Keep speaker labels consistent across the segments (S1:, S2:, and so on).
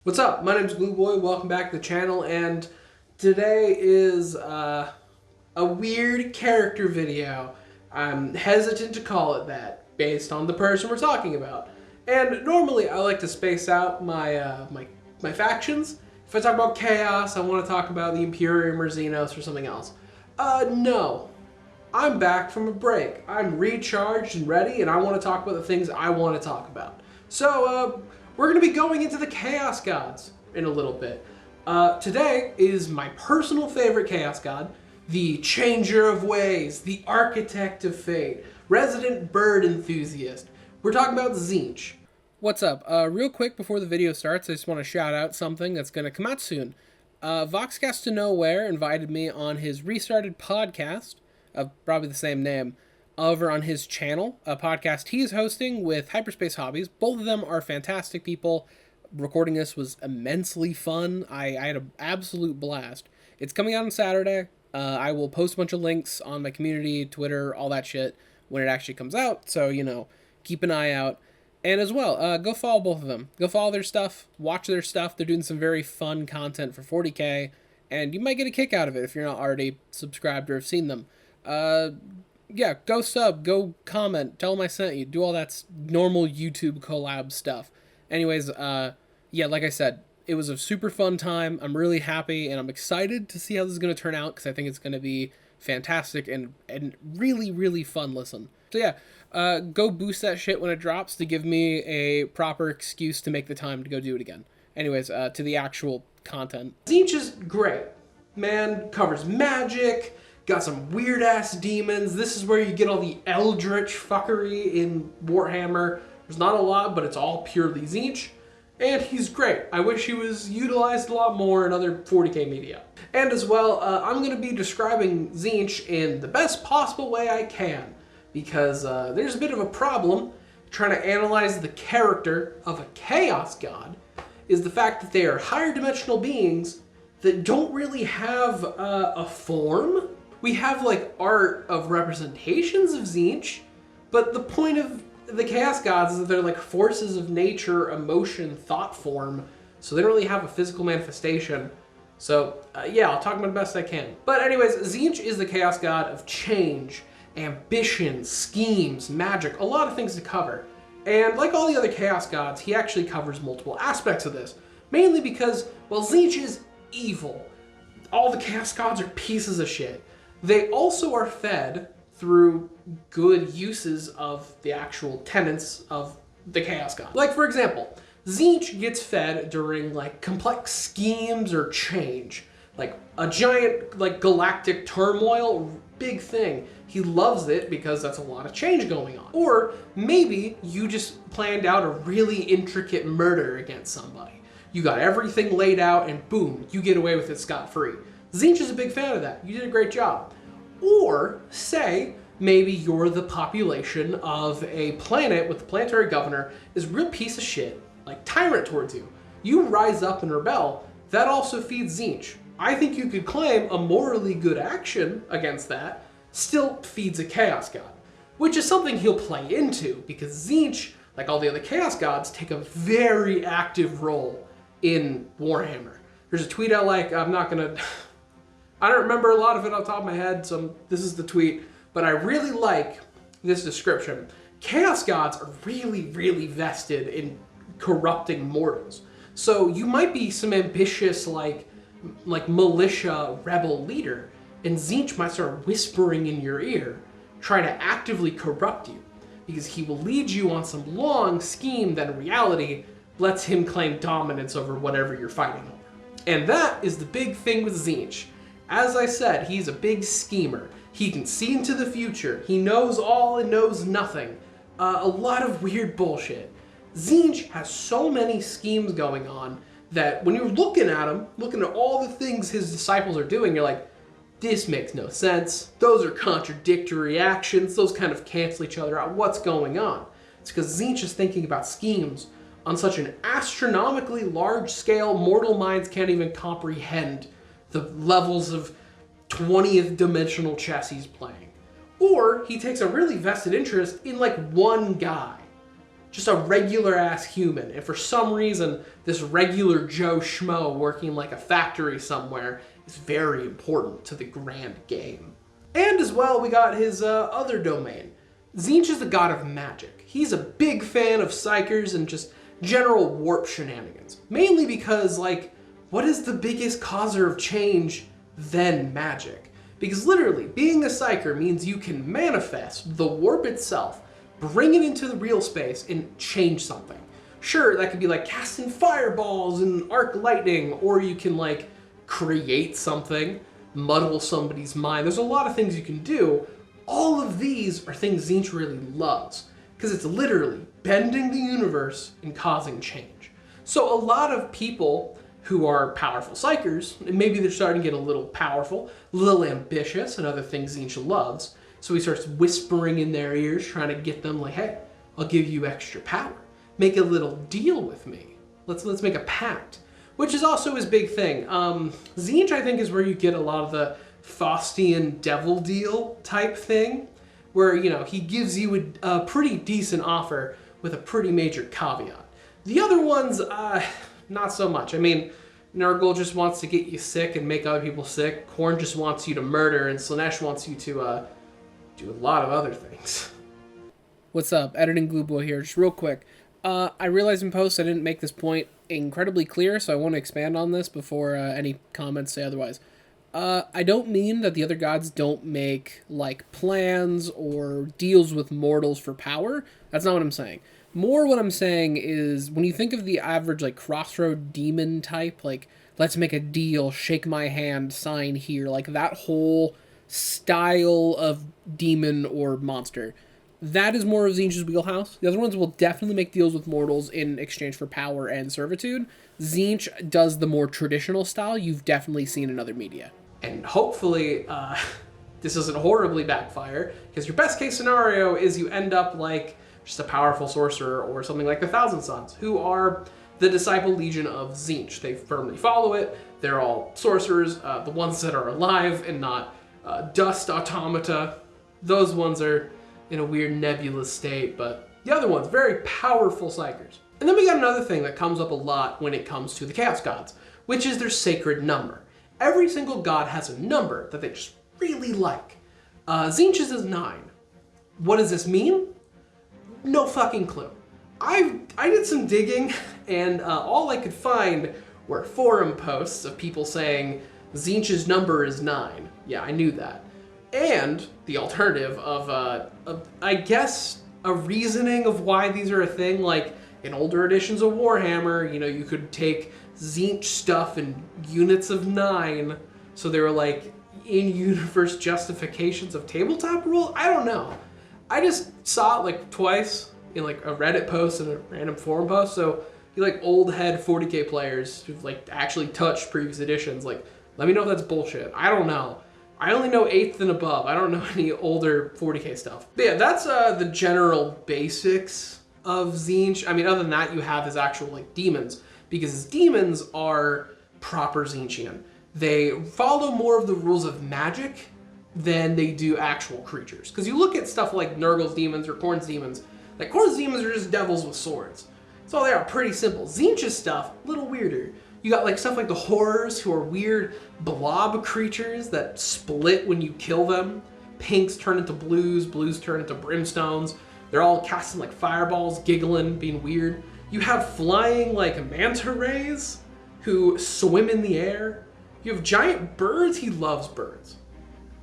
S1: What's up? My name's Glue Boy. Welcome back to the channel, and today is a weird character video. I'm hesitant to call it that based on the person we're talking about. And normally I like to space out my my factions. If I talk about Chaos, I want to talk about the Imperium or Xenos or something else. No. I'm back from a break. I'm recharged and ready, and I want to talk about the things I want to talk about. So, we're going to be going into the Chaos Gods in a little bit. Today is my personal favorite Chaos God, the Changer of Ways, the Architect of Fate, resident bird enthusiast. We're talking about Tzeentch. What's up? Real quick before the video starts, I just want to shout out something that's going to come out soon. Voxcast to Nowhere invited me on his restarted podcast, of probably the same name, over on his channel, a podcast he's hosting with Hyperspace Hobbies. Both of them are fantastic people. Recording this was immensely fun. I had an absolute blast. It's coming out on Saturday. I will post a bunch of links on my community, Twitter, all that shit when it actually comes out. So, you know, keep an eye out. And as well, go follow both of them. Go follow their stuff, watch their stuff. They're doing some very fun content for 40k, and you might get a kick out of it if you're not already subscribed or have seen them. Yeah, go sub, go comment, tell them I sent you, do all that normal YouTube collab stuff. Anyways, yeah, like I said, it was a super fun time. I'm really happy, and I'm excited to see how this is going to turn out, because I think it's going to be fantastic and really, really fun listen. So yeah, go boost that shit when it drops to give me a proper excuse to make the time to go do it again. Anyways, to the actual content. Tzeentch is great. Man covers magic, got some weird-ass demons. This is where you get all the eldritch fuckery in Warhammer. There's not a lot, but it's all purely Tzeentch. And he's great. I wish he was utilized a lot more in other 40k media. And as well, I'm going to be describing Tzeentch in the best possible way I can, because there's a bit of a problem trying to analyze the character of a Chaos God, is the fact that they are higher dimensional beings that don't really have a form. We have like art of representations of Tzeentch, but the point of the Chaos Gods is that they're like forces of nature, emotion, thought form, so they don't really have a physical manifestation. So yeah, I'll talk about it best I can. But anyways, Tzeentch is the Chaos God of change, ambition, schemes, magic, a lot of things to cover. And like all the other Chaos Gods, he actually covers multiple aspects of this, mainly because, well, Tzeentch is evil. All the Chaos Gods are pieces of shit. They also are fed through good uses of the actual tenets of the Chaos God. Like, for example, Tzeentch gets fed during, like, complex schemes or change. Like, a giant, like, galactic turmoil, big thing. He loves it because that's a lot of change going on. Or maybe you just planned out a really intricate murder against somebody. You got everything laid out and boom, you get away with it scot-free. Tzeentch is a big fan of that. You did a great job. Or, say, maybe you're the population of a planet with the planetary governor is a real piece of shit, like tyrant towards you. You rise up and rebel. That also feeds Tzeentch. I think you could claim a morally good action against that still feeds a Chaos God, which is something he'll play into, because Tzeentch, like all the other Chaos Gods, take a very active role in Warhammer. There's a tweet I like, I'm not gonna... I don't remember a lot of it off the top of my head, so this is the tweet, but I really like this description. Chaos Gods are really, really vested in corrupting mortals. So you might be some ambitious, like militia rebel leader, and Tzeentch might start whispering in your ear, trying to actively corrupt you, because he will lead you on some long scheme that in reality lets him claim dominance over whatever you're fighting over. And that is the big thing with Tzeentch. As I said, he's a big schemer. He can see into the future. He knows all and knows nothing. A lot of weird bullshit. Tzeentch has so many schemes going on that when you're looking at him, looking at all the things his disciples are doing, you're like, this makes no sense. Those are contradictory actions. Those kind of cancel each other out. What's going on? It's because Tzeentch is thinking about schemes on such an astronomically large scale mortal minds can't even comprehend the levels of 20th dimensional chess he's playing. Or he takes a really vested interest in like one guy. just a regular-ass human. And for some reason, this regular Joe Schmo working like a factory somewhere is very important to the grand game. And as well, we got his other domain. Tzeentch is the god of magic. He's a big fan of psychers and just general warp shenanigans. Mainly because, like, what is the biggest causer of change than magic? Because literally, being a psyker means you can manifest the warp itself, bring it into the real space, and change something. Sure, that could be like casting fireballs and arc lightning, or you can like create something, muddle somebody's mind. There's a lot of things you can do. All of these are things Tzeentch really loves, because it's literally bending the universe and causing change. So a lot of people who are powerful psychers, and maybe they're starting to get a little powerful, a little ambitious, and other things Tzeentch loves, so he starts whispering in their ears, trying to get them like, hey, I'll give you extra power. Make a little deal with me. Let's make a pact. Which is also his big thing. Tzeentch, I think, is where you get a lot of the Faustian devil deal type thing, where, you know, he gives you a pretty decent offer with a pretty major caveat. The other ones, not so much. I mean, Nurgle just wants to get you sick and make other people sick. Khorne just wants you to murder, and Slaanesh wants you to, do a lot of other things.
S2: What's up? Editing Glue Boy here. Just real quick. I realized in post I didn't make this point incredibly clear, so I want to expand on this before any comments say otherwise. I don't mean that the other gods don't make, like, plans or deals with mortals for power. That's not what I'm saying. More what I'm saying is, when you think of the average, like, crossroad demon type, like, let's make a deal, shake my hand, sign here, like, that whole style of demon or monster. That is more of Tzeentch's wheelhouse. The other ones will definitely make deals with mortals in exchange for power and servitude. Tzeentch does the more traditional style you've definitely seen in other media.
S1: And hopefully, this doesn't horribly backfire, because your best case scenario is you end up like just a powerful sorcerer or something like the Thousand Sons, who are the disciple legion of Tzeentch. They firmly follow it. They're all sorcerers, the ones that are alive and not dust automata. Those ones are in a weird nebulous state, but the other ones, very powerful psychers. And then we got another thing that comes up a lot when it comes to the Chaos Gods, which is their sacred number. Every single god has a number that they just really like. Tzeentch's is 9. What does this mean? No fucking clue. I did some digging, and all I could find were forum posts of people saying Tzeentch's number is 9. Yeah, I knew that. And the alternative of, I guess, a reasoning of why these are a thing, like in older editions of Warhammer, you know, you could take Tzeentch stuff in units of 9, so they were like in-universe justifications of tabletop rule? I don't know. I just saw it like twice in like a Reddit post and a random forum post, so you like old head 40k players who've like actually touched previous editions, like, let me know if that's bullshit. I don't know. I only know 8th and above. I don't know any older 40k stuff. But yeah, that's the general basics of Tzeentch. I mean, other than that, you have his actual like demons, because his demons are proper Tzeentchian. They follow more of the rules of magic than they do actual creatures. Because you look at stuff like Nurgle's demons or Khorne's demons, like Khorne's demons are just devils with swords. So they are pretty simple. Tzeentch's stuff, a little weirder. You got like stuff like the horrors, who are weird blob creatures that split when you kill them. Pinks turn into blues, blues turn into brimstones. They're all casting like fireballs, giggling, being weird. You have flying like manta rays who swim in the air. You have giant birds. He loves birds.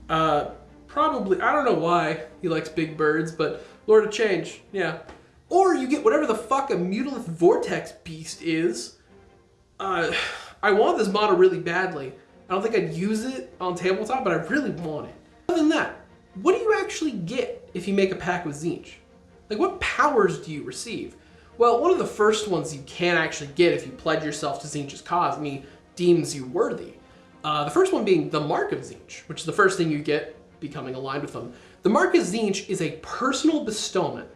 S1: Probably, I don't know why he likes big birds, but Lord of Change, yeah. Or you get whatever the fuck a Mutalith Vortex beast is. I want this model really badly. I don't think I'd use it on tabletop, but I really want it. Other than that, what do you actually get if you make a pact with Tzeentch? Like, what powers do you receive? Well, one of the first ones you can actually get if you pledge yourself to Tzeentch's cause and he deems you worthy. The first one being the Mark of Tzeentch, which is the first thing you get becoming aligned with him. The Mark of Tzeentch is a personal bestowment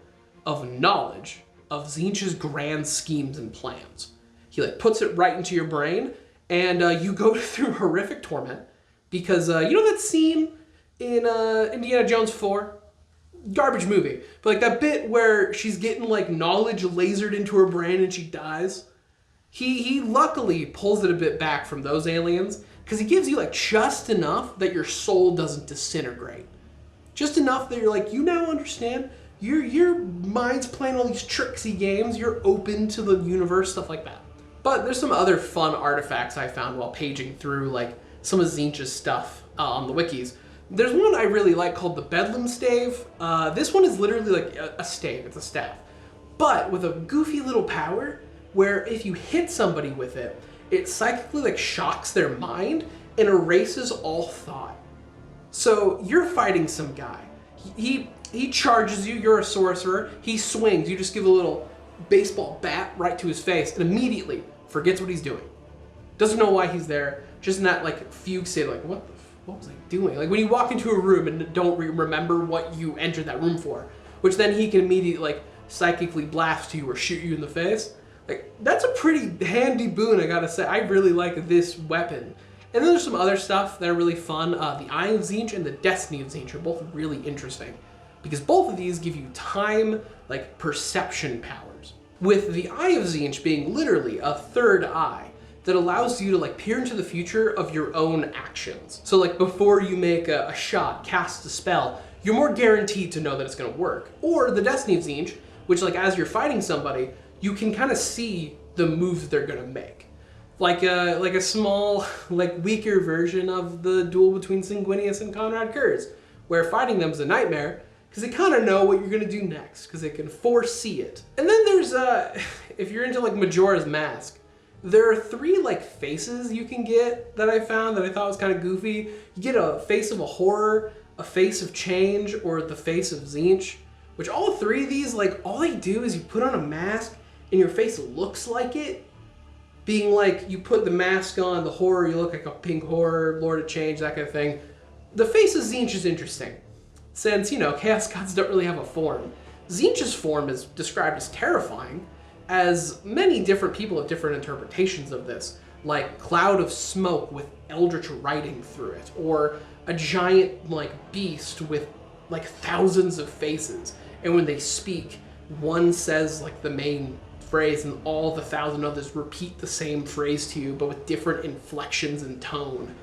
S1: of knowledge of Tzeentch's grand schemes and plans. He like puts it right into your brain, and you go through horrific torment because you know that scene in Indiana Jones 4 garbage movie. But like that bit where she's getting like knowledge lasered into her brain and she dies. He luckily pulls it a bit back from those aliens because he gives you like just enough that your soul doesn't disintegrate. Just enough that you're like, you now understand. Your mind's playing all these tricksy games. You're open to the universe, stuff like that. But there's some other fun artifacts I found while paging through like some of Tzeentch's stuff on the wikis. There's one I really like called the Bedlam Stave. This one is literally like a stave. It's a staff. But with a goofy little power where if you hit somebody with it, it psychically like shocks their mind and erases all thought. So you're fighting some guy. He charges you, you're a sorcerer, he swings, you just give a little baseball bat right to his face and immediately forgets what he's doing. Doesn't know why he's there, just in that like fugue state, like what was I doing? Like when you walk into a room and don't remember what you entered that room for, which then he can immediately like psychically blast you or shoot you in the face. Like that's a pretty handy boon, I gotta say. I really like this weapon. And then there's some other stuff that are really fun. The Eye of Tzeentch and the Destiny of Tzeentch are both really interesting because both of these give you time, like perception powers. With the Eye of Tzeentch being literally a third eye that allows you to like peer into the future of your own actions. So like before you make a shot, cast a spell, you're more guaranteed to know that it's gonna work. Or the Destiny of Tzeentch, which like as you're fighting somebody, you can kind of see the moves they're gonna make. Like a small, like weaker version of the duel between Sanguinius and Conrad Kurz, where fighting them is a nightmare because they kind of know what you're gonna do next because they can foresee it. And then there's if you're into like Majora's Mask, there are 3 like faces you can get that I found that I thought was kind of goofy. You get a face of a horror, a face of change, or the face of Tzeentch, which all 3 of these, like all they do is you put on a mask and your face looks like it. Being like, you put the mask on, the horror, you look like a pink horror, Lord of Change, that kind of thing. The face of Tzeentch is interesting, since, you know, Chaos Gods don't really have a form. Tzeentch's form is described as terrifying, as many different people have different interpretations of this, like cloud of smoke with eldritch writing through it, or a giant, like, beast with, like, thousands of faces, and when they speak, one says, like, the main phrase and all the 1,000 others repeat the same phrase to you but with different inflections and tone.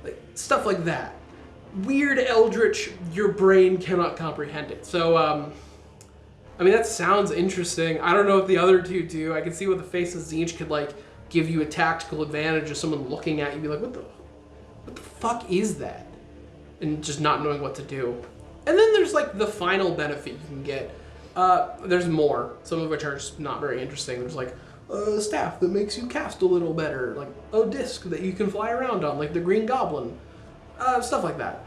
S1: Like, stuff like that. Weird eldritch, your brain cannot comprehend it. So, I mean, that sounds interesting. I don't know what the other 2 do. I can see what the face of Tzeentch could, like, give you a tactical advantage of someone looking at you and be like, what the fuck is that? And just not knowing what to do. And then there's, like, the final benefit you can get. There's more, some of which are just not very interesting. There's like a staff that makes you cast a little better, like a disc that you can fly around on, like the Green Goblin, stuff like that.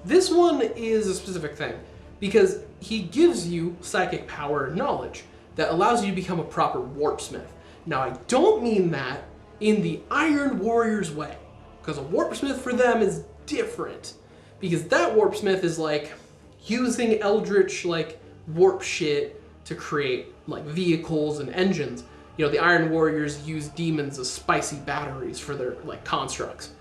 S1: This one is a specific thing because he gives you psychic power and knowledge that allows you to become a proper warpsmith. Now, I don't mean that in the Iron Warriors way, because a warpsmith for them is different, because that warpsmith is like using eldritch like warp shit to create like vehicles and engines. You know, the Iron Warriors use demons as spicy batteries for their like constructs.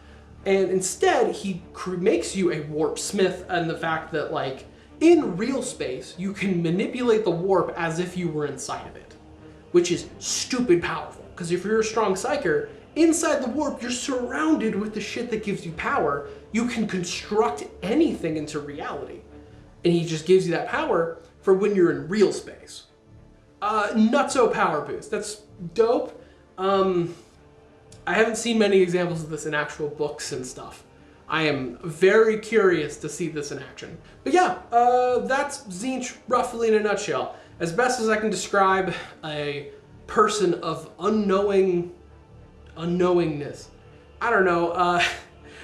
S1: And instead, he makes you a warp smith, and the fact that like in real space, you can manipulate the warp as if you were inside of it, which is stupid powerful. Because if you're a strong psyker, inside the warp, you're surrounded with the shit that gives you power. You can construct anything into reality. And he just gives you that power for when you're in real space. Nutso power boost. That's dope. I haven't seen many examples of this in actual books and stuff. I am very curious to see this in action. But yeah, that's Tzeentch roughly in a nutshell. As best as I can describe a person of unknowingness. I don't know.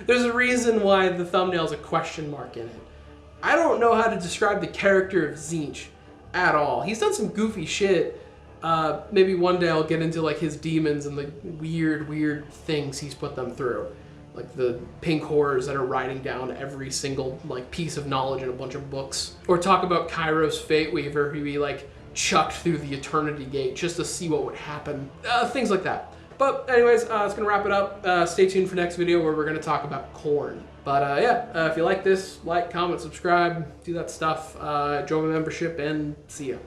S1: There's a reason why the thumbnail's a question mark in it. I don't know how to describe the character of Tzeentch at all. He's done some goofy shit. Maybe one day I'll get into like his demons and the weird things he's put them through. Like the pink horrors that are writing down every single like piece of knowledge in a bunch of books. Or talk about Kairos Fate Weaver, who he like chucked through the Eternity Gate just to see what would happen. Things like that. But anyways, it's gonna wrap it up. Stay tuned for next video where we're gonna talk about Khorne. But yeah, if you like this, like, comment, subscribe, do that stuff. Join my membership, and see ya.